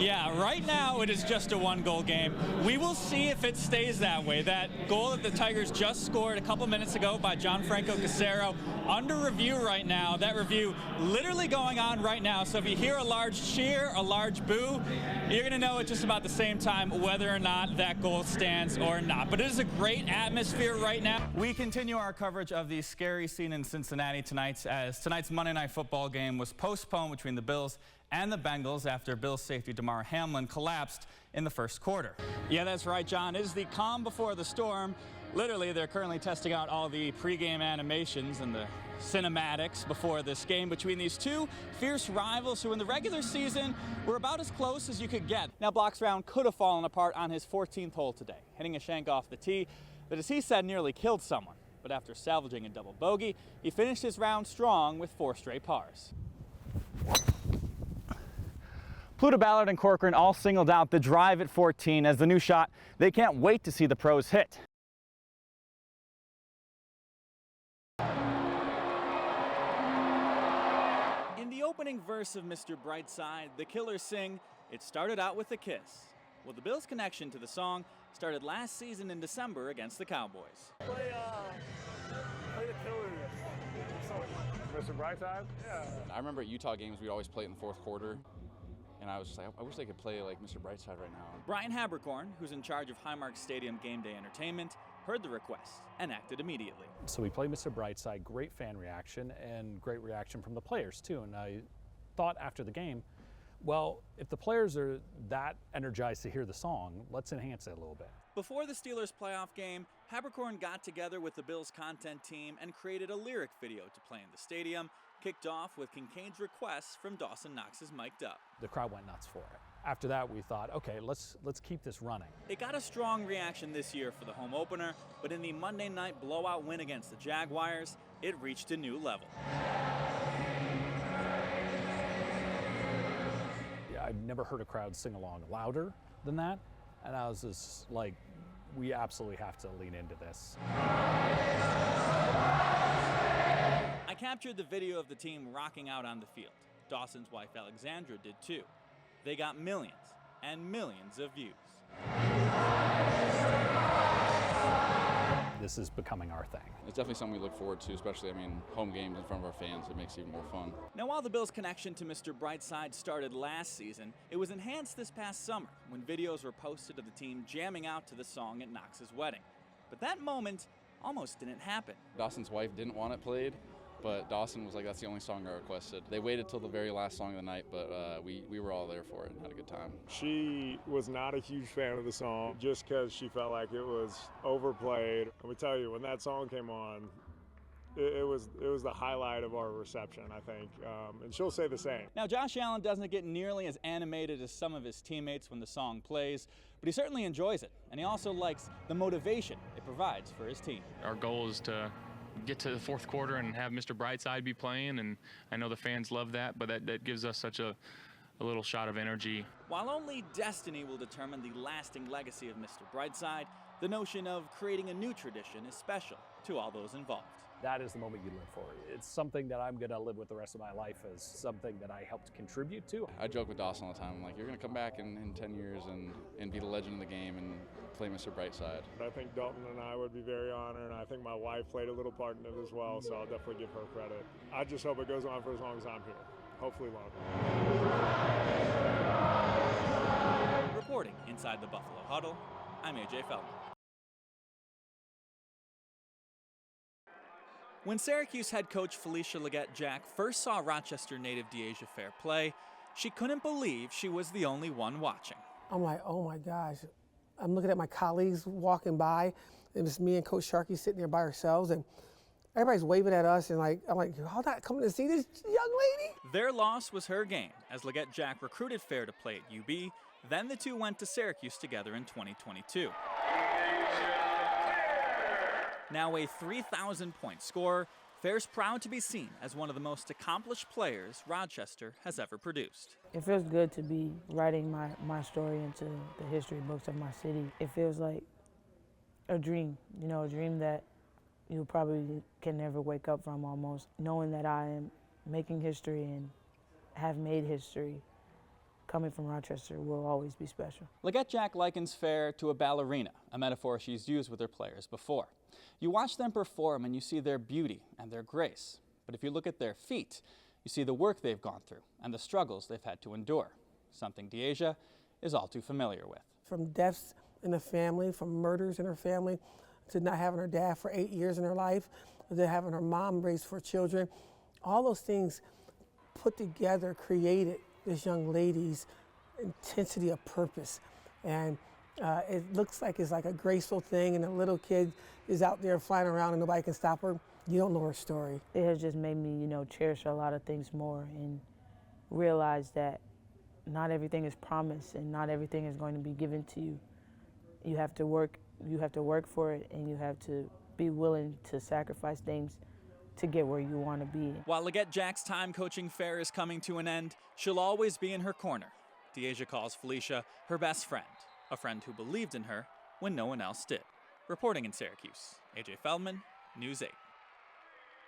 Yeah, right now it is just a one-goal game. We will see if it stays that way. That goal that the Tigers just scored a couple minutes ago by Gianfranco Casero, under review right now. That review literally going on right now. So if you hear a large cheer, a large boo, you're going to know at just about the same time whether or not that goal stands or not. But it is a great atmosphere right now. We continue our coverage of the scary scene in Cincinnati tonight, as tonight's Monday Night Football game was postponed between the Bills and the Bengals after Bills safety Damar Hamlin collapsed in the first quarter. Yeah, that's right, John. It is the calm before the storm. Literally, they're currently testing out all the pregame animations and the cinematics before this game between these two fierce rivals who in the regular season were about as close as you could get. Now, Block's round could have fallen apart on his 14th hole today, hitting a shank off the tee that, as he said, nearly killed someone. But after salvaging a double bogey, he finished his round strong with 4 straight pars. Pluto, Ballard, and Corcoran all singled out the drive at 14 as the new shot they can't wait to see the pros hit. In the opening verse of Mr. Brightside, the Killers sing, "It started out with a kiss." Well, the Bills' connection to the song started last season in December against the Cowboys. Play the Killers. Mr. Brightside? Yeah. I remember at Utah games, we'd always play it in the fourth quarter. And I was just like, I wish they could play like Mr. Brightside right now. Brian Habercorn, who's in charge of Highmark Stadium Game Day Entertainment, heard the request and acted immediately. So we played Mr. Brightside, great fan reaction and great reaction from the players too. And I thought after the game, well, if the players are that energized to hear the song, let's enhance it a little bit. Before the Steelers playoff game, Habercorn got together with the Bills content team and created a lyric video to play in the stadium, kicked off with Kincaid's requests from Dawson Knox's Mic'd Up. The crowd went nuts for it. After that, we thought, okay, let's keep this running. It got a strong reaction this year for the home opener, but in the Monday night blowout win against the Jaguars, it reached a new level. Yeah, I've never heard a crowd sing along louder than that, and I was just like, we absolutely have to lean into this. I captured the video of the team rocking out on the field. Dawson's wife Alexandra did too. They got millions and millions of views. This is becoming our thing. It's definitely something we look forward to, especially, home games in front of our fans. It makes it even more fun. Now, while the Bills' connection to Mr. Brightside started last season, it was enhanced this past summer when videos were posted of the team jamming out to the song at Knox's wedding. But that moment almost didn't happen. Dawson's wife didn't want it played, but Dawson was like, that's the only song I requested. They waited till the very last song of the night, but we were all there for it and had a good time. She was not a huge fan of the song just because she felt like it was overplayed. I would tell you, when that song came on, it was the highlight of our reception, I think, and she'll say the same. Now, Josh Allen doesn't get nearly as animated as some of his teammates when the song plays, but he certainly enjoys it, and he also likes the motivation it provides for his team. Our goal is to get to the fourth quarter and have Mr. Brightside be playing, and I know the fans love that, but that gives us such a little shot of energy. While only destiny will determine the lasting legacy of Mr. Brightside, the notion of creating a new tradition is special to all those involved. That is the moment you live for. It's something that I'm going to live with the rest of my life as something that I helped contribute to. I joke with Dawson all the time, I'm like, you're going to come back in 10 years and be the legend of the game and play Mr. Brightside. I think Dalton and I would be very honored, and I think my wife played a little part in it as well, so I'll definitely give her credit. I just hope it goes on for as long as I'm here. Hopefully longer. Reporting inside the Buffalo Huddle, I'm AJ Feldman. When Syracuse head coach Felicia Leggett-Jack first saw Rochester native Deasia Fair play, she couldn't believe she was the only one watching. I'm like, oh my gosh. I'm looking at my colleagues walking by. It was me and Coach Sharkey sitting there by ourselves, and everybody's waving at us, and I'm like, y'all not coming to see this young lady? Their loss was her gain, as Leggett-Jack recruited Fair to play at UB. Then the two went to Syracuse together in 2022. Now a 3,000-point scorer, Fair's proud to be seen as one of the most accomplished players Rochester has ever produced. It feels good to be writing my story into the history books of my city. It feels like a dream, a dream that you probably can never wake up from almost. Knowing that I am making history and have made history coming from Rochester will always be special. Leggett Jack likens Fair to a ballerina, a metaphor she's used with her players before. You watch them perform and you see their beauty and their grace. But if you look at their feet, you see the work they've gone through and the struggles they've had to endure, something Deasia is all too familiar with. From deaths in the family, from murders in her family, to not having her dad for 8 years in her life, to having her mom raise 4 children, all those things put together created this young lady's intensity of purpose. And it looks like it's like a graceful thing, and a little kid is out there flying around and nobody can stop her. You don't know her story. It has just made me, cherish a lot of things more and realize that not everything is promised and not everything is going to be given to you. You have to work for it, and you have to be willing to sacrifice things to get where you want to be. While Leggett Jack's time coaching Fair is coming to an end, she'll always be in her corner. Deasia calls Felicia her best friend, a friend who believed in her when no one else did. Reporting in Syracuse, AJ Feldman, News 8.